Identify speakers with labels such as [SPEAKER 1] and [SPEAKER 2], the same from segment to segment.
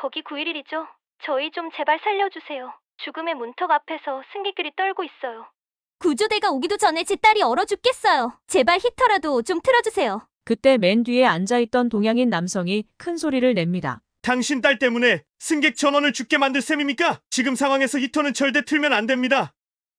[SPEAKER 1] 거기 911이죠? 저희 좀 제발 살려주세요. 죽음의 문턱 앞에서 승객들이 떨고 있어요.
[SPEAKER 2] 구조대가 오기도 전에 제 딸이 얼어 죽겠어요. 제발 히터라도 좀 틀어주세요.
[SPEAKER 3] 그때 맨 뒤에 앉아있던 동양인 남성이 큰 소리를 냅니다.
[SPEAKER 4] 당신 딸 때문에 승객 전원을 죽게 만들 셈입니까? 지금 상황에서 히터는 절대 틀면 안 됩니다.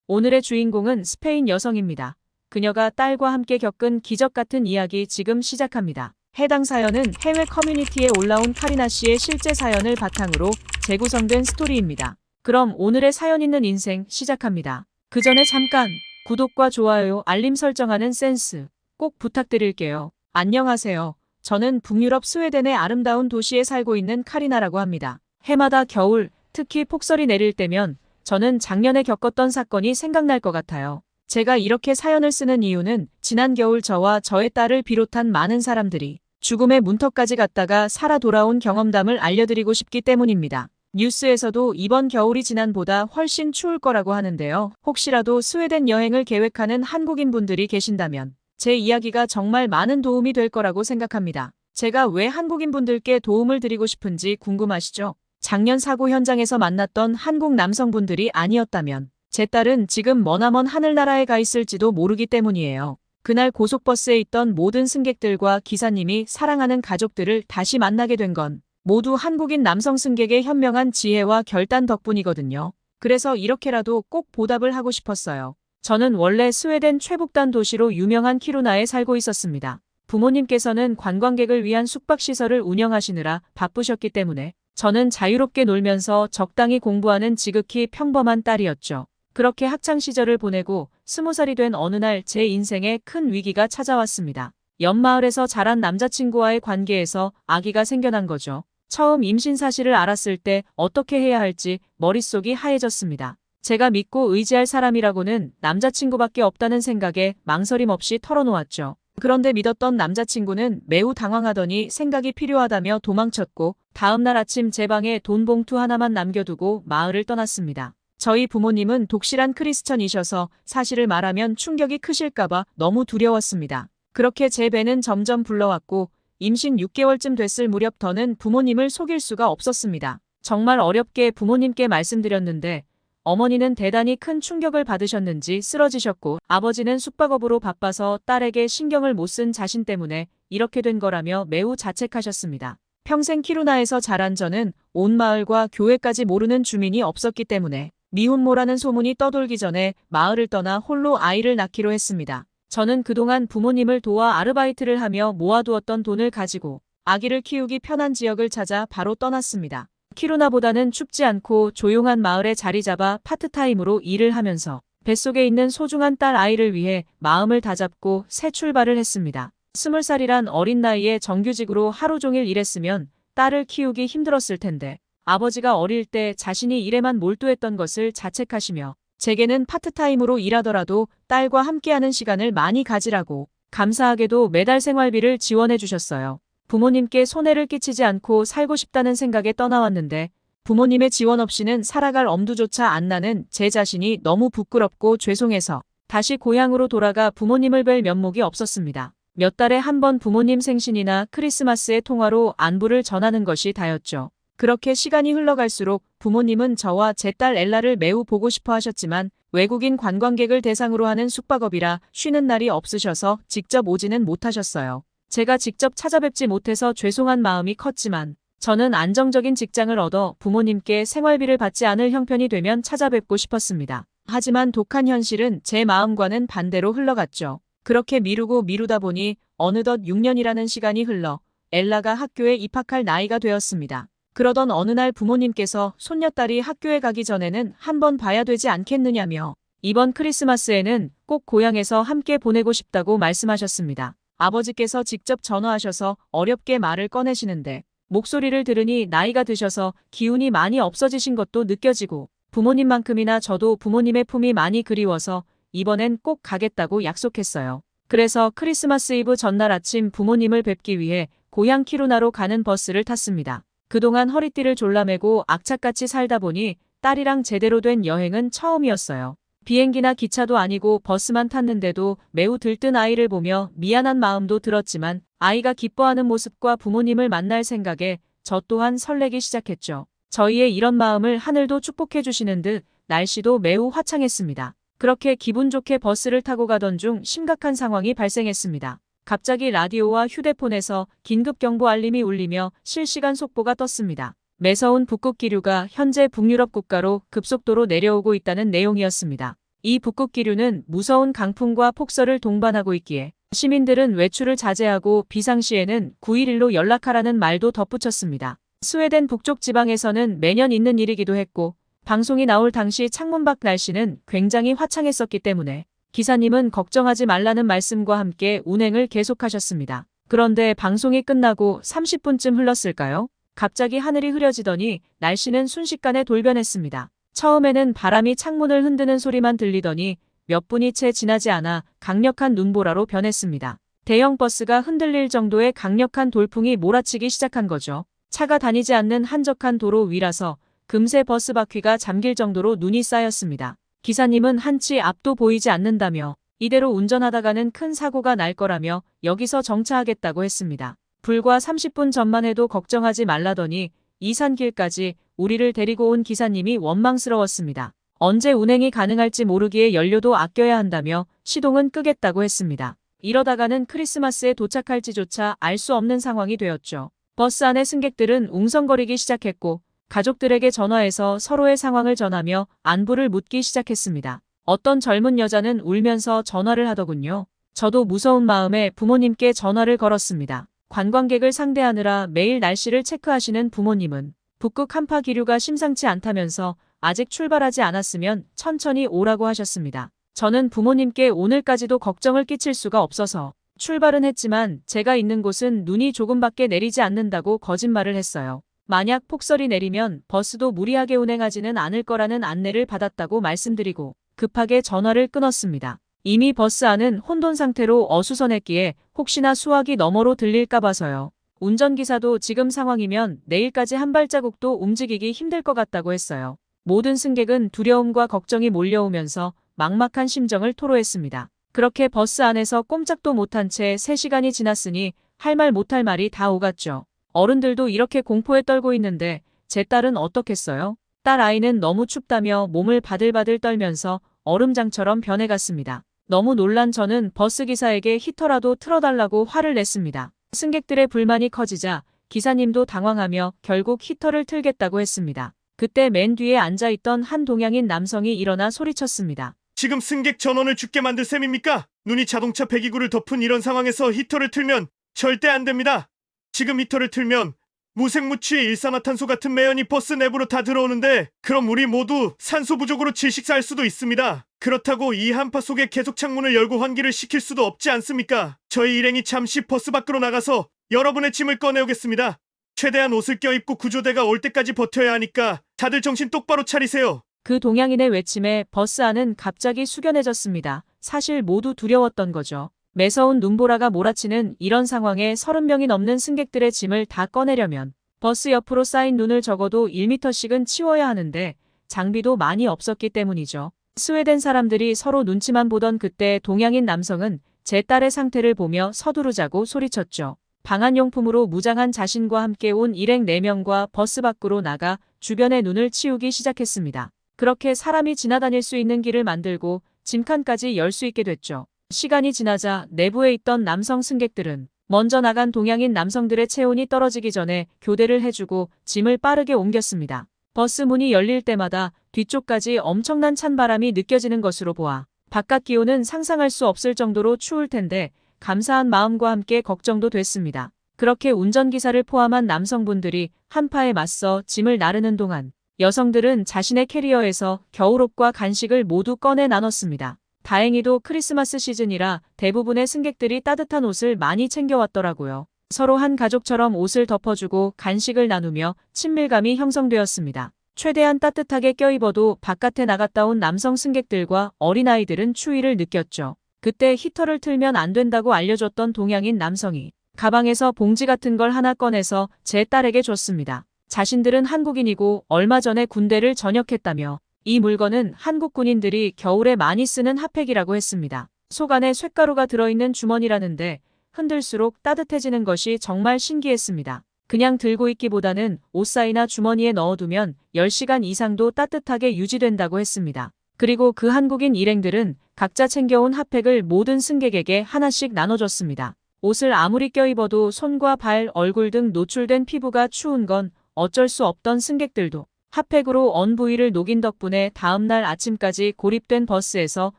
[SPEAKER 3] 오늘의 주인공은 스페인 여성입니다. 그녀가 딸과 함께 겪은 기적 같은 이야기 지금 시작합니다. 해당 사연은 해외 커뮤니티에 올라온 카리나 씨의 실제 사연을 바탕으로 재구성된 스토리입니다. 그럼 오늘의 사연 있는 인생 시작합니다. 그 전에 잠깐 구독과 좋아요, 알림 설정하는 센스 꼭 부탁드릴게요. 안녕하세요. 저는 북유럽 스웨덴의 아름다운 도시에 살고 있는 카리나라고 합니다. 해마다 겨울, 특히 폭설이 내릴 때면 저는 작년에 겪었던 사건이 생각날 것 같아요. 제가 이렇게 사연을 쓰는 이유는 지난 겨울 저와 저의 딸을 비롯한 많은 사람들이 죽음의 문턱까지 갔다가 살아 돌아온 경험담을 알려드리고 싶기 때문입니다. 뉴스에서도 이번 겨울이 지난보다 훨씬 추울 거라고 하는데요. 혹시라도 스웨덴 여행을 계획하는 한국인분들이 계신다면 제 이야기가 정말 많은 도움이 될 거라고 생각합니다. 제가 왜 한국인분들께 도움을 드리고 싶은지 궁금하시죠? 작년 사고 현장에서 만났던 한국 남성분들이 아니었다면 제 딸은 지금 머나먼 하늘나라에 가 있을지도 모르기 때문이에요. 그날 고속버스에 있던 모든 승객들과 기사님이 사랑하는 가족들을 다시 만나게 된 건 모두 한국인 남성 승객의 현명한 지혜와 결단 덕분이거든요. 그래서 이렇게라도 꼭 보답을 하고 싶었어요. 저는 원래 스웨덴 최북단 도시로 유명한 키루나에 살고 있었습니다. 부모님께서는 관광객을 위한 숙박시설을 운영하시느라 바쁘셨기 때문에 저는 자유롭게 놀면서 적당히 공부하는 지극히 평범한 딸이었죠. 그렇게 학창시절을 보내고 20살이 된 어느 날 제 인생에 큰 위기가 찾아왔습니다. 옆마을에서 자란 남자친구와의 관계에서 아기가 생겨난 거죠. 처음 임신 사실을 알았을 때 어떻게 해야 할지 머릿속이 하얘졌습니다. 제가 믿고 의지할 사람이라고는 남자친구밖에 없다는 생각에 망설임 없이 털어놓았죠. 그런데 믿었던 남자친구는 매우 당황하더니 생각이 필요하다며 도망쳤고 다음날 아침 제 방에 돈 봉투 하나만 남겨두고 마을을 떠났습니다. 저희 부모님은 독실한 크리스천이셔서 사실을 말하면 충격이 크실까봐 너무 두려웠습니다. 그렇게 제 배는 점점 불러왔고 임신 6개월쯤 됐을 무렵 더는 부모님을 속일 수가 없었습니다. 정말 어렵게 부모님께 말씀드렸는데 어머니는 대단히 큰 충격을 받으셨는지 쓰러지셨고 아버지는 숙박업으로 바빠서 딸에게 신경을 못 쓴 자신 때문에 이렇게 된 거라며 매우 자책하셨습니다. 평생 키루나에서 자란 저는 온 마을과 교회까지 모르는 주민이 없었기 때문에 미혼모라는 소문이 떠돌기 전에 마을을 떠나 홀로 아이를 낳기로 했습니다. 저는 그동안 부모님을 도와 아르바이트를 하며 모아두었던 돈을 가지고 아기를 키우기 편한 지역을 찾아 바로 떠났습니다. 키루나보다는 춥지 않고 조용한 마을에 자리 잡아 파트타임으로 일을 하면서 뱃속에 있는 소중한 딸 아이를 위해 마음을 다잡고 새 출발을 했습니다. 20살이란 어린 나이에 정규직으로 하루 종일 일했으면 딸을 키우기 힘들었을 텐데 아버지가 어릴 때 자신이 일에만 몰두했던 것을 자책하시며 제게는 파트타임으로 일하더라도 딸과 함께하는 시간을 많이 가지라고 감사하게도 매달 생활비를 지원해 주셨어요. 부모님께 손해를 끼치지 않고 살고 싶다는 생각에 떠나왔는데 부모님의 지원 없이는 살아갈 엄두조차 안 나는 제 자신이 너무 부끄럽고 죄송해서 다시 고향으로 돌아가 부모님을 뵐 면목이 없었습니다. 몇 달에 한 번 부모님 생신이나 크리스마스의 통화로 안부를 전하는 것이 다였죠. 그렇게 시간이 흘러갈수록 부모님은 저와 제 딸 엘라를 매우 보고 싶어 하셨지만 외국인 관광객을 대상으로 하는 숙박업이라 쉬는 날이 없으셔서 직접 오지는 못하셨어요. 제가 직접 찾아뵙지 못해서 죄송한 마음이 컸지만 저는 안정적인 직장을 얻어 부모님께 생활비를 받지 않을 형편이 되면 찾아뵙고 싶었습니다. 하지만 독한 현실은 제 마음과는 반대로 흘러갔죠. 그렇게 미루고 미루다 보니 어느덧 6년이라는 시간이 흘러 엘라가 학교에 입학할 나이가 되었습니다. 그러던 어느 날 부모님께서 손녀딸이 학교에 가기 전에는 한번 봐야 되지 않겠느냐며 이번 크리스마스에는 꼭 고향에서 함께 보내고 싶다고 말씀하셨습니다. 아버지께서 직접 전화하셔서 어렵게 말을 꺼내시는데 목소리를 들으니 나이가 드셔서 기운이 많이 없어지신 것도 느껴지고 부모님만큼이나 저도 부모님의 품이 많이 그리워서 이번엔 꼭 가겠다고 약속했어요. 그래서 크리스마스 이브 전날 아침 부모님을 뵙기 위해 고향 키루나로 가는 버스를 탔습니다. 그동안 허리띠를 졸라매고 악착같이 살다 보니 딸이랑 제대로 된 여행은 처음이었어요. 비행기나 기차도 아니고 버스만 탔는데도 매우 들뜬 아이를 보며 미안한 마음도 들었지만 아이가 기뻐하는 모습과 부모님을 만날 생각에 저 또한 설레기 시작했죠. 저희의 이런 마음을 하늘도 축복해 주시는 듯 날씨도 매우 화창했습니다. 그렇게 기분 좋게 버스를 타고 가던 중 심각한 상황이 발생했습니다. 갑자기 라디오와 휴대폰에서 긴급 경보 알림이 울리며 실시간 속보가 떴습니다. 매서운 북극 기류가 현재 북유럽 국가로 급속도로 내려오고 있다는 내용이었습니다. 이 북극 기류는 무서운 강풍과 폭설을 동반하고 있기에 시민들은 외출을 자제하고 비상시에는 911로 연락하라는 말도 덧붙였습니다. 스웨덴 북쪽 지방에서는 매년 있는 일이기도 했고 방송이 나올 당시 창문 밖 날씨는 굉장히 화창했었기 때문에 기사님은 걱정하지 말라는 말씀과 함께 운행을 계속하셨습니다. 그런데 방송이 끝나고 30분쯤 흘렀을까요? 갑자기 하늘이 흐려지더니 날씨는 순식간에 돌변했습니다. 처음에는 바람이 창문을 흔드는 소리만 들리더니 몇 분이 채 지나지 않아 강력한 눈보라로 변했습니다. 대형 버스가 흔들릴 정도의 강력한 돌풍이 몰아치기 시작한 거죠. 차가 다니지 않는 한적한 도로 위라서 금세 버스 바퀴가 잠길 정도로 눈이 쌓였습니다. 기사님은 한치 앞도 보이지 않는다며 이대로 운전하다가는 큰 사고가 날 거라며 여기서 정차하겠다고 했습니다. 불과 30분 전만 해도 걱정하지 말라더니 이 산길까지 우리를 데리고 온 기사님이 원망스러웠습니다. 언제 운행이 가능할지 모르기에 연료도 아껴야 한다며 시동은 끄겠다고 했습니다. 이러다가는 크리스마스에 도착할지조차 알 수 없는 상황이 되었죠. 버스 안의 승객들은 웅성거리기 시작했고 가족들에게 전화해서 서로의 상황을 전하며 안부를 묻기 시작했습니다. 어떤 젊은 여자는 울면서 전화를 하더군요. 저도 무서운 마음에 부모님께 전화를 걸었습니다. 관광객을 상대하느라 매일 날씨를 체크하시는 부모님은 북극 한파 기류가 심상치 않다면서 아직 출발하지 않았으면 천천히 오라고 하셨습니다. 저는 부모님께 오늘까지도 걱정을 끼칠 수가 없어서 출발은 했지만 제가 있는 곳은 눈이 조금밖에 내리지 않는다고 거짓말을 했어요. 만약 폭설이 내리면 버스도 무리하게 운행하지는 않을 거라는 안내를 받았다고 말씀드리고 급하게 전화를 끊었습니다. 이미 버스 안은 혼돈 상태로 어수선했기에 혹시나 수화기 너머로 들릴까 봐서요. 운전기사도 지금 상황이면 내일까지 한 발자국도 움직이기 힘들 것 같다고 했어요. 모든 승객은 두려움과 걱정이 몰려오면서 막막한 심정을 토로했습니다. 그렇게 버스 안에서 꼼짝도 못한 채 3시간이 지났으니 할 말 못할 말이 다 오갔죠. 어른들도 이렇게 공포에 떨고 있는데 제 딸은 어떻겠어요? 딸 아이는 너무 춥다며 몸을 바들바들 떨면서 얼음장처럼 변해갔습니다. 너무 놀란 저는 버스기사에게 히터라도 틀어달라고 화를 냈습니다. 승객들의 불만이 커지자 기사님도 당황하며 결국 히터를 틀겠다고 했습니다. 그때 맨 뒤에 앉아있던 한 동양인 남성이 일어나 소리쳤습니다.
[SPEAKER 4] 지금 승객 전원을 죽게 만들 셈입니까? 눈이 자동차 배기구를 덮은 이런 상황에서 히터를 틀면 절대 안 됩니다. 지금 히터를 틀면 무색무취의 일산화탄소 같은 매연이 버스 내부로 다 들어오는데 그럼 우리 모두 산소 부족으로 질식사할 수도 있습니다. 그렇다고 이 한파 속에 계속 창문을 열고 환기를 시킬 수도 없지 않습니까? 저희 일행이 잠시 버스 밖으로 나가서 여러분의 짐을 꺼내오겠습니다. 최대한 옷을 껴입고 구조대가 올 때까지 버텨야 하니까 다들 정신 똑바로 차리세요.
[SPEAKER 3] 그 동양인의 외침에 버스 안은 갑자기 숙연해졌습니다. 사실 모두 두려웠던 거죠. 매서운 눈보라가 몰아치는 이런 상황에 30명이 넘는 승객들의 짐을 다 꺼내려면 버스 옆으로 쌓인 눈을 적어도 1m씩은 치워야 하는데 장비도 많이 없었기 때문이죠. 스웨덴 사람들이 서로 눈치만 보던 그때 동양인 남성은 제 딸의 상태를 보며 서두르자고 소리쳤죠. 방한용품으로 무장한 자신과 함께 온 일행 4명과 버스 밖으로 나가 주변의 눈을 치우기 시작했습니다. 그렇게 사람이 지나다닐 수 있는 길을 만들고 짐칸까지 열 수 있게 됐죠. 시간이 지나자 내부에 있던 남성 승객들은 먼저 나간 동양인 남성들의 체온이 떨어지기 전에 교대를 해주고 짐을 빠르게 옮겼습니다. 버스 문이 열릴 때마다 뒤쪽까지 엄청난 찬바람이 느껴지는 것으로 보아 바깥 기온은 상상할 수 없을 정도로 추울 텐데 감사한 마음과 함께 걱정도 됐습니다. 그렇게 운전기사를 포함한 남성분들이 한파에 맞서 짐을 나르는 동안 여성들은 자신의 캐리어에서 겨울옷과 간식을 모두 꺼내 나눴습니다. 다행히도 크리스마스 시즌이라 대부분의 승객들이 따뜻한 옷을 많이 챙겨왔더라고요. 서로 한 가족처럼 옷을 덮어주고 간식을 나누며 친밀감이 형성되었습니다. 최대한 따뜻하게 껴입어도 바깥에 나갔다 온 남성 승객들과 어린아이들은 추위를 느꼈죠. 그때 히터를 틀면 안 된다고 알려줬던 동양인 남성이 가방에서 봉지 같은 걸 하나 꺼내서 제 딸에게 줬습니다. 자신들은 한국인이고 얼마 전에 군대를 전역했다며 이 물건은 한국 군인들이 겨울에 많이 쓰는 핫팩이라고 했습니다. 속 안에 쇳가루가 들어있는 주머니라는데 흔들수록 따뜻해지는 것이 정말 신기했습니다. 그냥 들고 있기보다는 옷사이나 주머니에 넣어두면 10시간 이상도 따뜻하게 유지된다고 했습니다. 그리고 그 한국인 일행들은 각자 챙겨온 핫팩을 모든 승객에게 하나씩 나눠줬습니다. 옷을 아무리 껴입어도 손과 발, 얼굴 등 노출된 피부가 추운 건 어쩔 수 없던 승객들도 핫팩으로 언 부위를 녹인 덕분에 다음날 아침까지 고립된 버스에서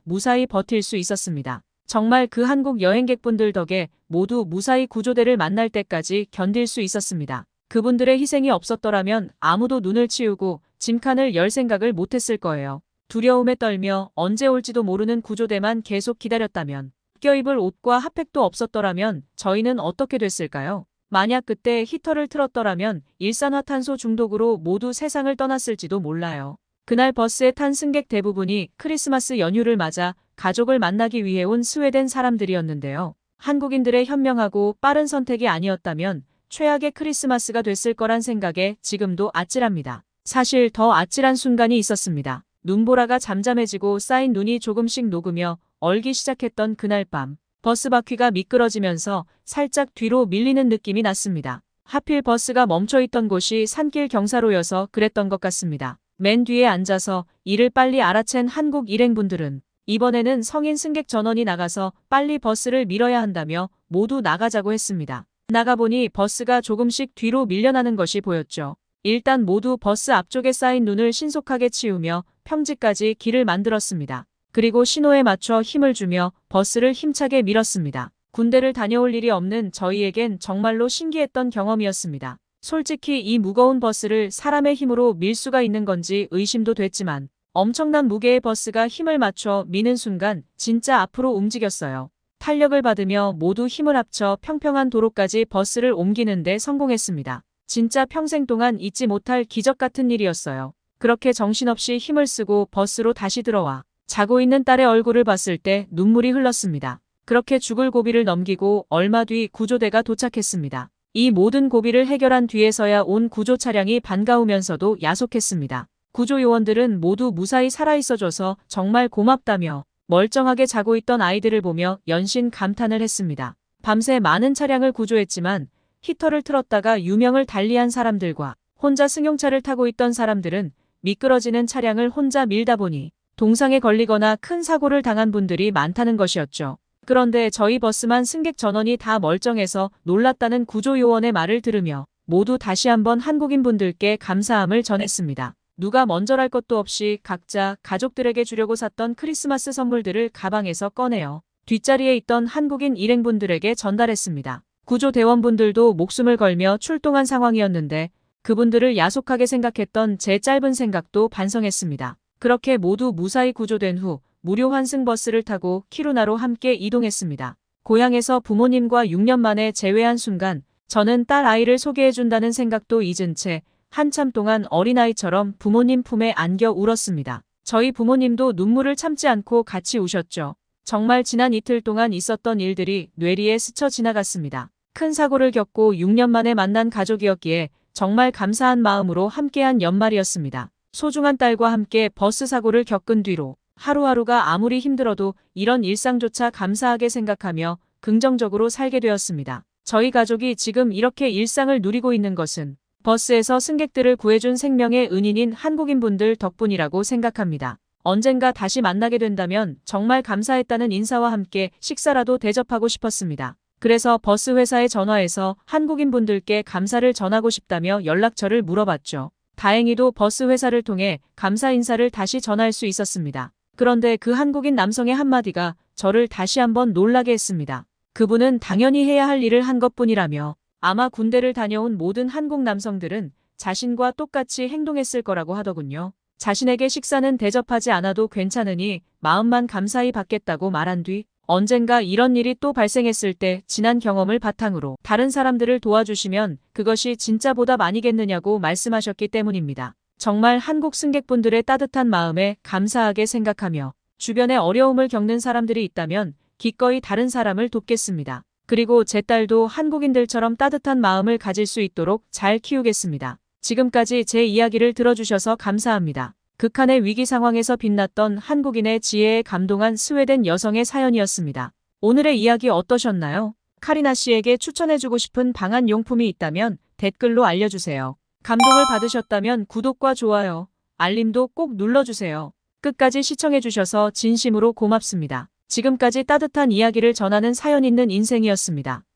[SPEAKER 3] 무사히 버틸 수 있었습니다. 정말 그 한국 여행객분들 덕에 모두 무사히 구조대를 만날 때까지 견딜 수 있었습니다. 그분들의 희생이 없었더라면 아무도 눈을 치우고 짐칸을 열 생각을 못했을 거예요. 두려움에 떨며 언제 올지도 모르는 구조대만 계속 기다렸다면, 껴입을 옷과 핫팩도 없었더라면 저희는 어떻게 됐을까요? 만약 그때 히터를 틀었더라면 일산화탄소 중독으로 모두 세상을 떠났을지도 몰라요. 그날 버스에 탄 승객 대부분이 크리스마스 연휴를 맞아 가족을 만나기 위해 온 스웨덴 사람들이었는데요. 한국인들의 현명하고 빠른 선택이 아니었다면 최악의 크리스마스가 됐을 거란 생각에 지금도 아찔합니다. 사실 더 아찔한 순간이 있었습니다. 눈보라가 잠잠해지고 쌓인 눈이 조금씩 녹으며 얼기 시작했던 그날 밤, 버스 바퀴가 미끄러지면서 살짝 뒤로 밀리는 느낌이 났습니다. 하필 버스가 멈춰있던 곳이 산길 경사로여서 그랬던 것 같습니다. 맨 뒤에 앉아서 이를 빨리 알아챈 한국 일행분들은 이번에는 성인 승객 전원이 나가서 빨리 버스를 밀어야 한다며 모두 나가자고 했습니다. 나가보니 버스가 조금씩 뒤로 밀려나는 것이 보였죠. 일단 모두 버스 앞쪽에 쌓인 눈을 신속하게 치우며 평지까지 길을 만들었습니다. 그리고 신호에 맞춰 힘을 주며 버스를 힘차게 밀었습니다. 군대를 다녀올 일이 없는 저희에겐 정말로 신기했던 경험이었습니다. 솔직히 이 무거운 버스를 사람의 힘으로 밀 수가 있는 건지 의심도 됐지만 엄청난 무게의 버스가 힘을 맞춰 미는 순간 진짜 앞으로 움직였어요. 탄력을 받으며 모두 힘을 합쳐 평평한 도로까지 버스를 옮기는 데 성공했습니다. 진짜 평생 동안 잊지 못할 기적 같은 일이었어요. 그렇게 정신없이 힘을 쓰고 버스로 다시 들어와 자고 있는 딸의 얼굴을 봤을 때 눈물이 흘렀습니다. 그렇게 죽을 고비를 넘기고 얼마 뒤 구조대가 도착했습니다. 이 모든 고비를 해결한 뒤에서야 온 구조 차량이 반가우면서도 야속했습니다. 구조 요원들은 모두 무사히 살아있어줘서 정말 고맙다며 멀쩡하게 자고 있던 아이들을 보며 연신 감탄을 했습니다. 밤새 많은 차량을 구조했지만 히터를 틀었다가 유명을 달리한 사람들과 혼자 승용차를 타고 있던 사람들은 미끄러지는 차량을 혼자 밀다 보니 동상에 걸리거나 큰 사고를 당한 분들이 많다는 것이었죠. 그런데 저희 버스만 승객 전원이 다 멀쩡해서 놀랐다는 구조요원의 말을 들으며 모두 다시 한번 한국인 분들께 감사함을 전했습니다. 누가 먼저랄 것도 없이 각자 가족들에게 주려고 샀던 크리스마스 선물들을 가방에서 꺼내어 뒷자리에 있던 한국인 일행분들에게 전달했습니다. 구조대원분들도 목숨을 걸며 출동한 상황이었는데 그분들을 야속하게 생각했던 제 짧은 생각도 반성했습니다. 그렇게 모두 무사히 구조된 후 무료 환승 버스를 타고 키루나로 함께 이동했습니다. 고향에서 부모님과 6년 만에 재회한 순간 저는 딸 아이를 소개해준다는 생각도 잊은 채 한참 동안 어린아이처럼 부모님 품에 안겨 울었습니다. 저희 부모님도 눈물을 참지 않고 같이 우셨죠. 정말 지난 이틀 동안 있었던 일들이 뇌리에 스쳐 지나갔습니다. 큰 사고를 겪고 6년 만에 만난 가족이었기에 정말 감사한 마음으로 함께한 연말이었습니다. 소중한 딸과 함께 버스 사고를 겪은 뒤로 하루하루가 아무리 힘들어도 이런 일상조차 감사하게 생각하며 긍정적으로 살게 되었습니다. 저희 가족이 지금 이렇게 일상을 누리고 있는 것은 버스에서 승객들을 구해준 생명의 은인인 한국인분들 덕분이라고 생각합니다. 언젠가 다시 만나게 된다면 정말 감사했다는 인사와 함께 식사라도 대접하고 싶었습니다. 그래서 버스 회사에 전화해서 한국인분들께 감사를 전하고 싶다며 연락처를 물어봤죠. 다행히도 버스 회사를 통해 감사 인사를 다시 전할 수 있었습니다. 그런데 그 한국인 남성의 한마디가 저를 다시 한번 놀라게 했습니다. 그분은 당연히 해야 할 일을 한 것뿐이라며 아마 군대를 다녀온 모든 한국 남성들은 자신과 똑같이 행동했을 거라고 하더군요. 자신에게 식사는 대접하지 않아도 괜찮으니 마음만 감사히 받겠다고 말한 뒤 언젠가 이런 일이 또 발생했을 때 지난 경험을 바탕으로 다른 사람들을 도와주시면 그것이 진짜 보답 아니겠느냐고 말씀하셨기 때문입니다. 정말 한국 승객분들의 따뜻한 마음에 감사하게 생각하며 주변에 어려움을 겪는 사람들이 있다면 기꺼이 다른 사람을 돕겠습니다. 그리고 제 딸도 한국인들처럼 따뜻한 마음을 가질 수 있도록 잘 키우겠습니다. 지금까지 제 이야기를 들어주셔서 감사합니다. 극한의 위기 상황에서 빛났던 한국인의 지혜에 감동한 스웨덴 여성의 사연이었습니다. 오늘의 이야기 어떠셨나요? 카리나 씨에게 추천해주고 싶은 방한 용품이 있다면 댓글로 알려주세요. 감동을 받으셨다면 구독과 좋아요, 알림도 꼭 눌러주세요. 끝까지 시청해주셔서 진심으로 고맙습니다. 지금까지 따뜻한 이야기를 전하는 사연 있는 인생이었습니다.